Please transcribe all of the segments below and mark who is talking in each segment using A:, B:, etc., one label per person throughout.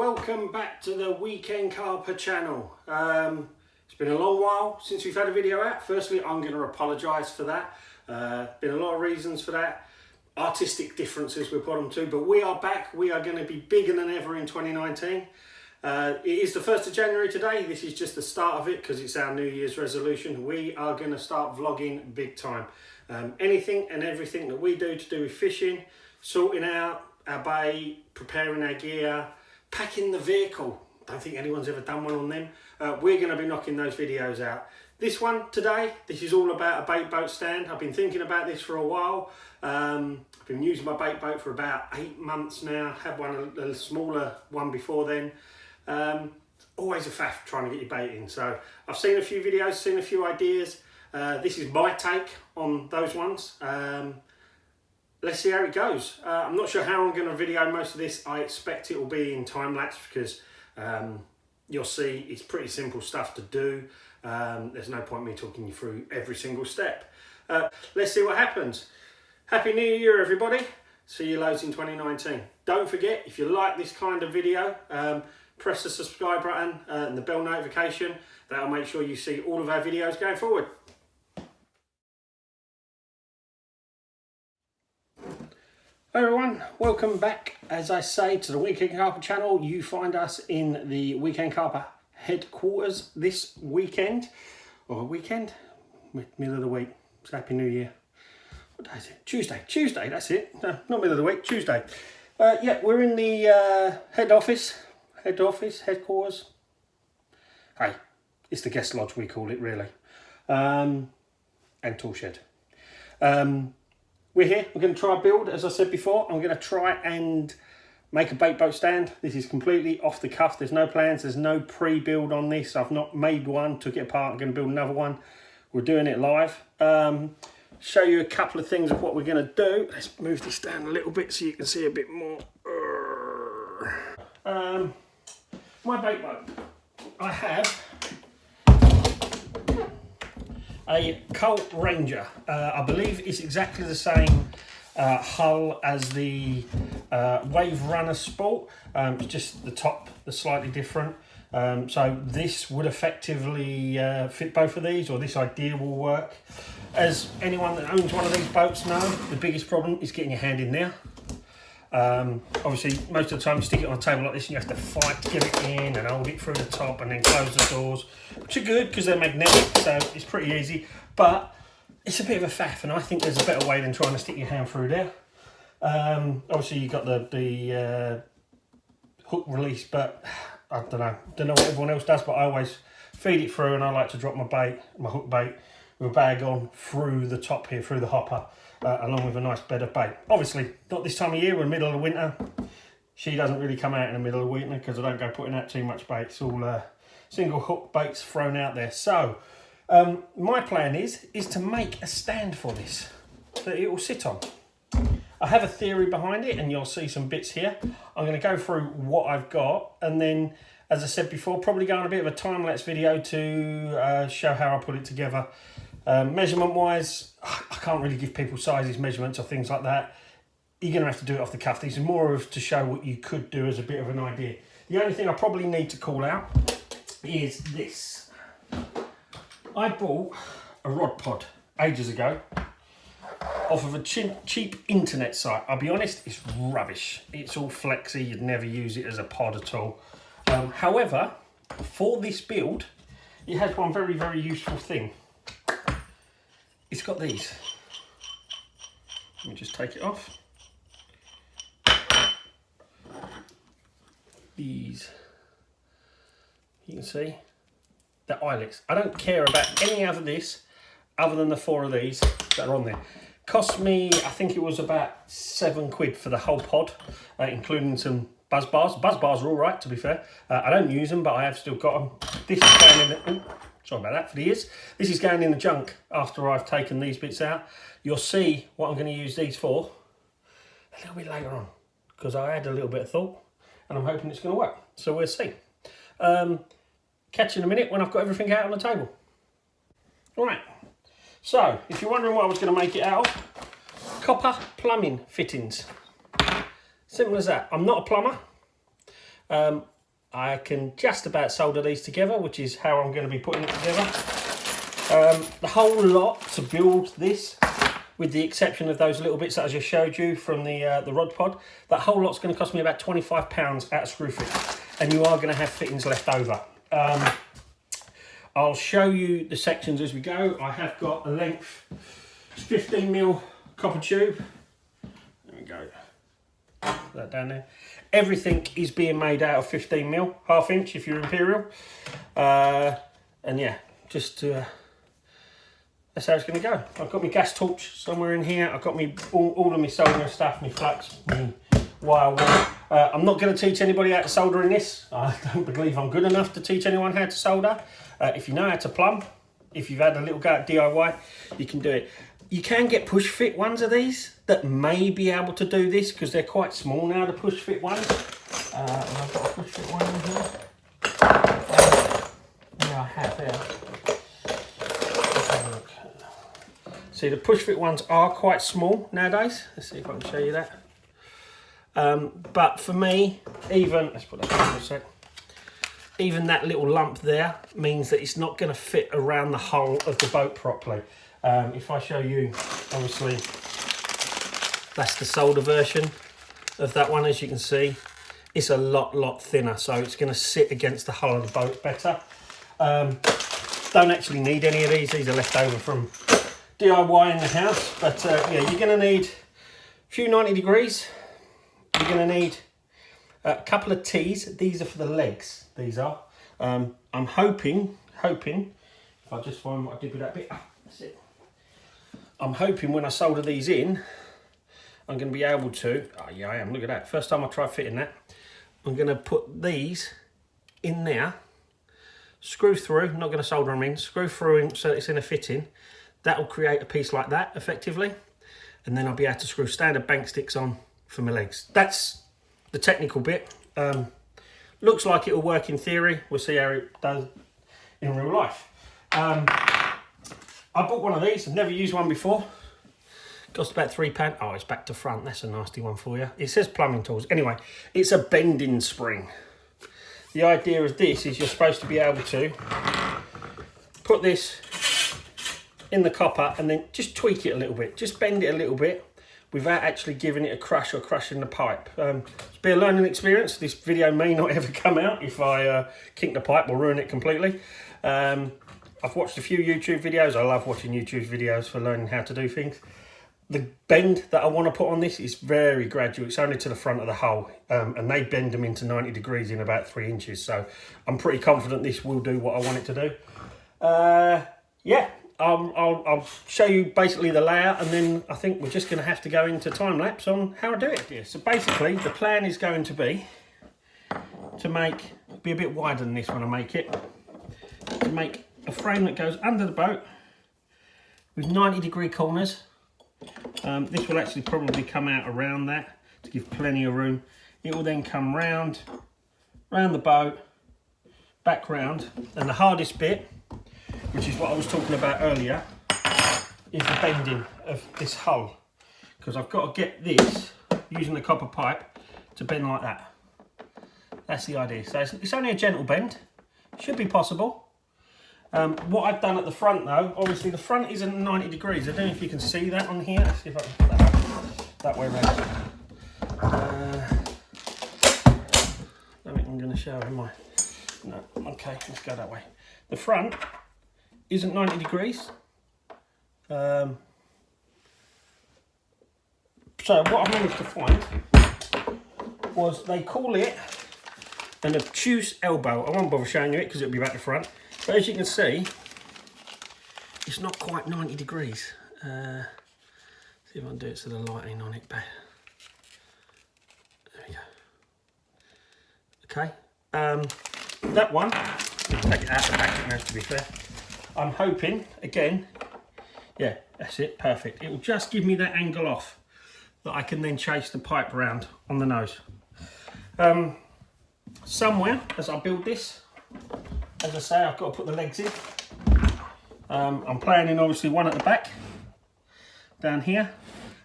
A: welcome back to the Weekend Carper channel. It's been a long while since we've had a video out. Firstly, I'm going to apologise for that. Been a lot of reasons for that. Artistic differences we put them to, but we are back. We are going to be bigger than ever in 2019. It is the 1st of January today. This is just the start of it because it's our New Year's resolution. We are going to start vlogging big time. Anything and everything that we do to do with fishing, sorting out our bait, preparing our gear, packing the vehicle. Don't think anyone's ever done one on them. We're going to be knocking those videos out. This one today, this is all about a bait boat stand. I've been thinking about this for a while. I've been using my bait boat for about 8 months now. Had one, a smaller one before then. Always a faff trying to get your bait in. So I've seen a few videos, seen a few ideas. This is my take on those ones. Let's see how it goes. I'm not sure how I'm going to video most of this. I expect it will be in time lapse because you'll see it's pretty simple stuff to do. There's no point me talking you through every single step. Let's see what happens. Happy New Year, everybody. See you loads in 2019. Don't forget, if you like this kind of video, press the subscribe button and the bell notification. That'll make sure you see all of our videos going forward. Hi everyone, welcome back, as I say, to the Weekend Carper channel. You find us in the Weekend Carper headquarters this weekend, middle of the week. It's Happy New Year. What day is it? Tuesday, that's it. No, not middle of the week, Tuesday. Yeah, we're in the headquarters. Hey, it's the guest lodge we call it, really. And tool shed. We're here, we're going to try a build, as I said before. I'm going to try and make a bait boat stand. This is completely off the cuff. There's no plans, there's no pre-build on this. I've not made one, took it apart, I'm going to build another one. We're doing it live. Show you a couple of things of what we're going to do. Let's move this down a little bit so you can see a bit more. My bait boat. I have a Colt Ranger. I believe it's exactly the same hull as the Wave Runner Sport. It's just the top that's slightly different. So this would effectively fit both of these, or this idea will work. As anyone that owns one of these boats know, the biggest problem is getting your hand in there. Obviously, most of the time you stick it on a table like this and you have to fight to get it in and hold it through the top and then close the doors, which are good because they're magnetic, so it's pretty easy, but it's a bit of a faff, and I think there's a better way than trying to stick your hand through there. Obviously you've got the hook release, but I don't know what everyone else does, but I always feed it through, and I like to drop my hook bait with a bag on through the top here, through the hopper, along with a nice bed of bait. Obviously, not this time of year, we're in the middle of the winter. She doesn't really come out in the middle of the winter because I don't go putting out too much bait. It's all single hook baits thrown out there. So, my plan is to make a stand for this that it will sit on. I have a theory behind it, and you'll see some bits here. I'm going to go through what I've got, and then, as I said before, probably go on a bit of a time-lapse video to show how I put it together. Measurement wise, I can't really give people sizes, measurements or things like that. You're going to have to do it off the cuff. These are more of to show what you could do as a bit of an idea. The only thing I probably need to call out is this. I bought a rod pod ages ago off of a cheap internet site. I'll be honest, it's rubbish. It's all flexy, you'd never use it as a pod at all. However, for this build, it has one very, very useful thing. It's got these. Let me just take it off. These. You can see the eyelets. I don't care about any other this other than the 4 of these that are on there. Cost me, I think it was about £7 for the whole pod, including some buzz bars. Buzz bars are all right, to be fair. I don't use them, but I have still got them. This is going in the... Sorry about that for the ears. This is going in the junk after I've taken these bits out. You'll see what I'm going to use these for a little bit later on, because I had a little bit of thought and I'm hoping it's going to work. So we'll see. Catch you in a minute when I've got everything out on the table. All right. So if you're wondering what I was going to make it out of, copper plumbing fittings. Simple as that. I'm not a plumber. I can just about solder these together, which is how I'm going to be putting it together. The whole lot to build this, with the exception of those little bits that I just showed you from the rod pod, that whole lot's going to cost me about £25 at Screwfix, and you are going to have fittings left over. I'll show you the sections as we go. I have got a length 15mm copper tube. There we go. Put that down there. Everything is being made out of 15mm, 1/2 inch if you're Imperial. And yeah, just that's how it's going to go. I've got my gas torch somewhere in here. I've got me all of my soldering stuff, my flux, my wire wool. I'm not going to teach anybody how to solder in this. I don't believe I'm good enough to teach anyone how to solder. If you know how to plumb, if you've had a little go at DIY, you can do it. You can get push fit ones of these that may be able to do this because they're quite small now, the push fit ones. I've got a push fit one in here. Yeah, I have there. Let's have a look. See, the push fit ones are quite small nowadays. Let's see if I can show you that. But for me, even, let's put that down for a sec. Even that little lump there means that it's not going to fit around the hull of the boat properly. If I show you, obviously, that's the solder version of that one, as you can see. It's a lot thinner, so it's going to sit against the hull of the boat better. Don't actually need any of these are left over from DIY in the house. But yeah, you're going to need a few 90 degrees. You're going to need a couple of T's. These are for the legs, these are. I'm hoping, if I just find what I did with that bit, that's it. I'm hoping when I solder these in, I'm going to be able to, oh yeah I am, look at that. First time I try fitting that, I'm going to put these in there, screw through, I'm not going to solder them in, screw through in so it's in a fitting. That'll create a piece like that effectively, and then I'll be able to screw standard bank sticks on for my legs. That's the technical bit. Looks like it'll work in theory. We'll see how it does in real life. I bought one of these. I've never used one before. Cost about £3. Oh, it's back to front. That's a nasty one for you. It says plumbing tools. Anyway, it's a bending spring. The idea of this is you're supposed to be able to put this in the copper and then just tweak it a little bit. Just bend it a little bit without actually giving it a crush or crushing the pipe. It's a bit of a learning experience. This video may not ever come out if I kink the pipe or ruin it completely. I've watched a few YouTube videos. I love watching YouTube videos for learning how to do things. The bend that I want to put on this is very gradual. It's only to the front of the hull, and they bend them into 90 degrees in about 3 inches. So I'm pretty confident this will do what I want it to do. Yeah, I'll show you basically the layout, and then I think we're just going to have to go into time lapse on how I do it. Yeah, so basically the plan is going to be to be a bit wider than this when I make it, to make a frame that goes under the boat with 90-degree corners. This will actually probably come out around that to give plenty of room. It will then come round the boat, back round, and the hardest bit, which is what I was talking about earlier, is the bending of this hull, because I've got to get this, using the copper pipe, to bend like that. That's the idea. So it's only a gentle bend, should be possible. What I've done at the front though, obviously the front isn't 90 degrees. I don't know if you can see that on here. Let's see if I can put that up that way around. I don't think I'm going to show, am I? No, okay, let's go that way. The front isn't 90 degrees. So what I managed to find was, they call it an obtuse elbow. I won't bother showing you it because it'll be back to front. But as you can see, it's not quite 90 degrees. See if I can do it so the light ain't on it. There we go. Okay. That one, take it out the packet now to be fair. I'm hoping, again, yeah, that's it, perfect. It will just give me that angle off that I can then chase the pipe around on the nose. Somewhere, as I build this, as I say, I've got to put the legs in. I'm planning obviously one at the back, down here,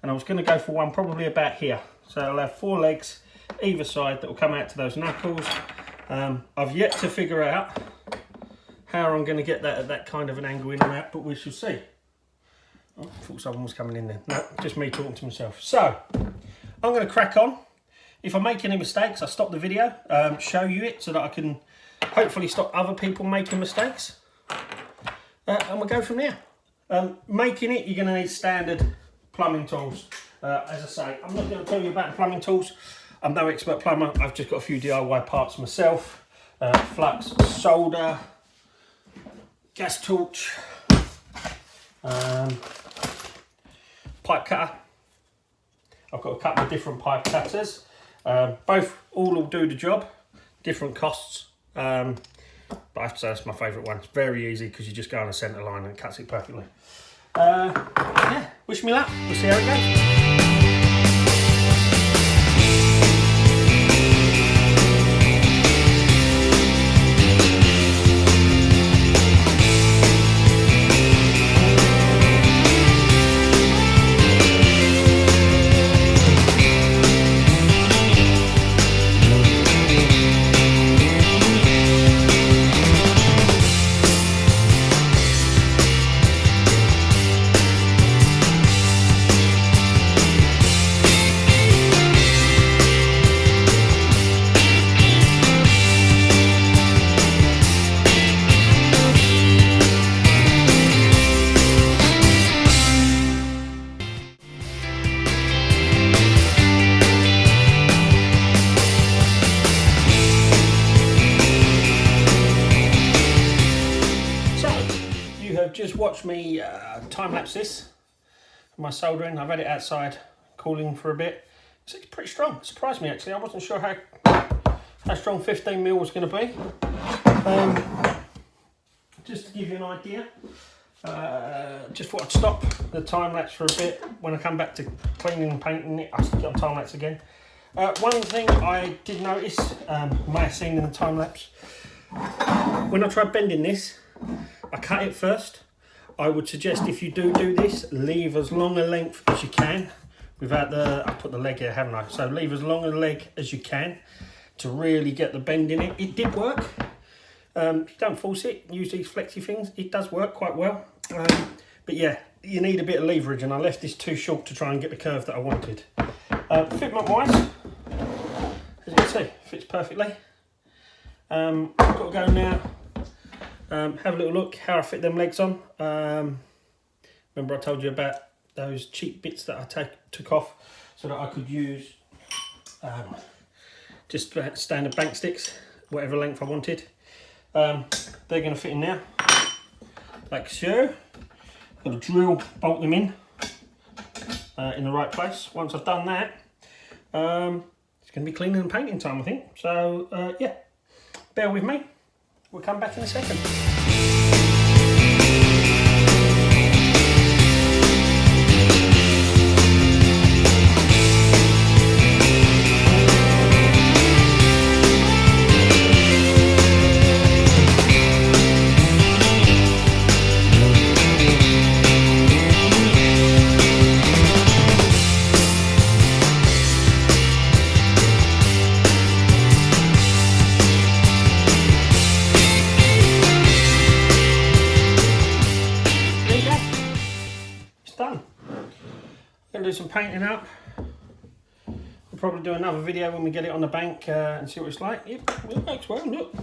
A: and I was going to go for one probably about here. So I'll have 4 legs either side that will come out to those knuckles. I've yet to figure out how I'm going to get that at that kind of an angle in and out, but we shall see. Oh, I thought someone was coming in there. No, just me talking to myself. So, I'm going to crack on. If I make any mistakes, I'll stop the video, show you it so that I can hopefully stop other people making mistakes. And we'll go from there. Making it, you're going to need standard plumbing tools. As I say, I'm not going to tell you about the plumbing tools. I'm no expert plumber. I've just got a few DIY parts myself. Flux, solder, gas torch, pipe cutter. I've got a couple of different pipe cutters. Both all will do the job, different costs. But I have to say that's my favourite one. It's very easy because you just go on a centre line and it cuts it perfectly. Yeah, wish me luck. We'll see how it goes. Just watch me time-lapse this, my soldering. I've had it outside cooling for a bit. So it's pretty strong. It surprised me actually. I wasn't sure how strong 15mm was going to be. Just to give you an idea, just thought I'd stop the time-lapse for a bit. When I come back to cleaning and painting it, I'll stick it on time-lapse again. One thing I did notice, you may have seen in the time-lapse, when I tried bending this, I cut it first. I would suggest if you do this, leave as long a length as you can without the, I put the leg here, haven't I? So leave as long a leg as you can to really get the bend in it. It did work. Don't force it, use these flexi things. It does work quite well. But yeah, you need a bit of leverage and I left this too short to try and get the curve that I wanted. Fitment wise, as you can see, fits perfectly. I've got to go now. Have a little look how I fit them legs on. Remember I told you about those cheap bits that I took off so that I could use just standard bank sticks, whatever length I wanted. They're going to fit in now, like so. Got to drill, bolt them in the right place. Once I've done that, it's going to be cleaning and painting time, I think. So yeah, bear with me. We'll come back in a second. Do some painting up. We'll probably do another video when we get it on the bank and see what it's like. Yep, it works well, look.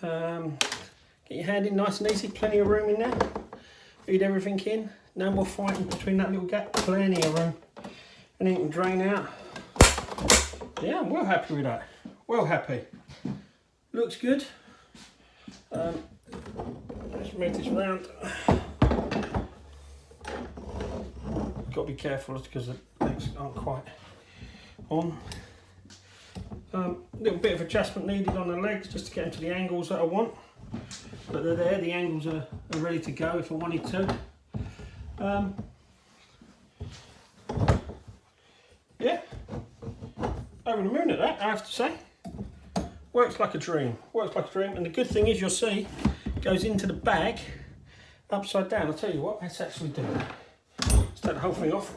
A: Get your hand in nice and easy, plenty of room in there. Feed everything in, no more fighting between that little gap, plenty of room. And then you can drain out. Yeah, I'm well happy with that, well happy. Looks good. Let's move this round. Got to be careful because the legs aren't quite on. Little bit of adjustment needed on the legs just to get into the angles that I want, but they're there, the angles are ready to go if I wanted to. Yeah, over the moon at that, I have to say. Works like a dream, works like a dream, and the good thing is you'll see it goes into the bag upside down. I'll tell you what, let's actually do it. Let's take the whole thing off.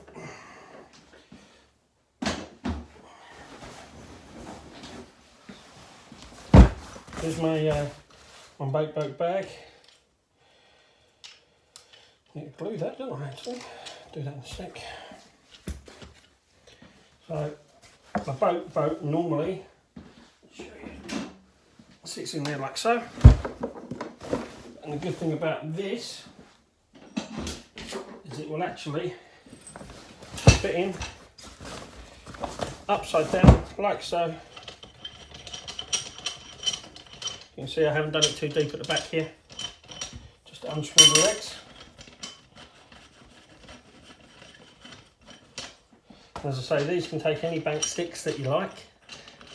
A: Here's my bait boat bag. Need to glue that, don't I, actually? Do that in a sec. So, my boat normally sits in there like so. And the good thing about this is it will actually fit in upside down like so. You can see I haven't done it too deep at the back here, just to unscrew the legs. As I say, these can take any bank sticks that you like,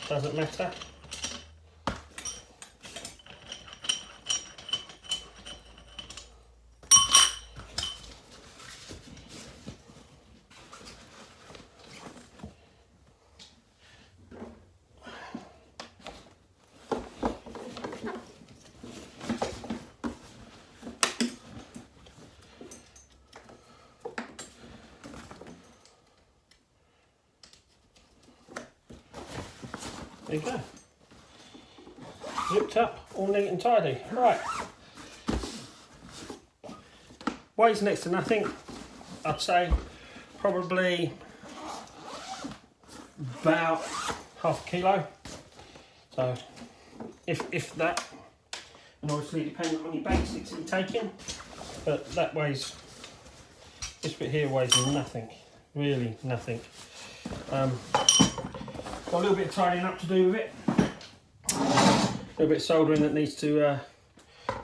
A: doesn't matter. There you go. Zipped up, all neat and tidy. Right. Weighs next to nothing. I'd say probably about half a kilo. So if that, and obviously depending on your bank sticks that you're taking, but that weighs, this bit here weighs nothing, really nothing. Got a little bit of tidying up to do with it. A little bit of soldering that needs to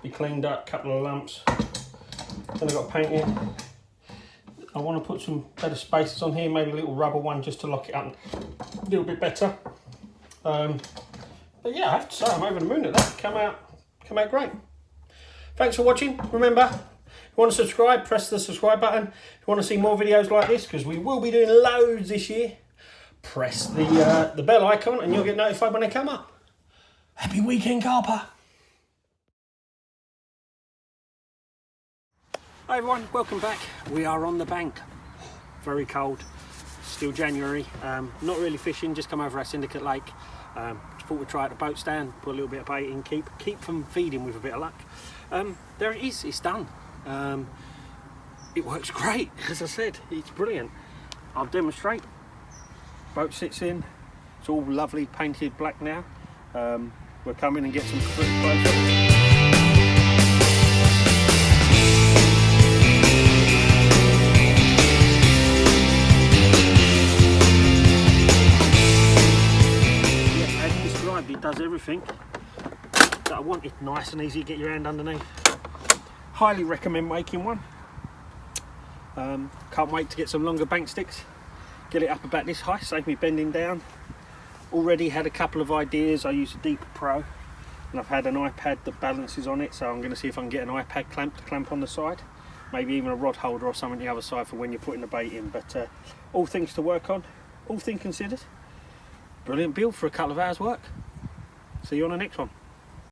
A: be cleaned up, a couple of lumps. Then I've got painting. I want to put some better spacers on here, maybe a little rubber one just to lock it up a little bit better. But yeah, I have to say I'm over the moon at that. Come out great. Thanks for watching. Remember, if you want to subscribe, press the subscribe button. If you want to see more videos like this, because we will be doing loads this year, press the bell icon and you'll get notified when they come up. Happy Weekend Carper! Hi everyone, welcome back. We are on the bank. Very cold, still January. Not really fishing, just come over our syndicate lake. Thought we'd try at the boat stand, put a little bit of bait in, keep them feeding with a bit of luck. There it is, it's done. It works great, as I said, it's brilliant. I'll demonstrate. Boat sits in, it's all lovely painted black now. We'll come in and get some pretty close up. It does everything that I wanted. Nice and easy to get your hand underneath. Highly recommend making one. Can't wait to get some longer bank sticks, get it up about this high, save me bending down. Already had a couple of ideas. I use a Deeper Pro and I've had an iPad that balances on it, so I'm going to see if I can get an iPad clamp to clamp on the side, maybe even a rod holder or something the other side for when you're putting the bait in. But all things to work on, all things considered. Brilliant build for a couple of hours work. See you on the next one.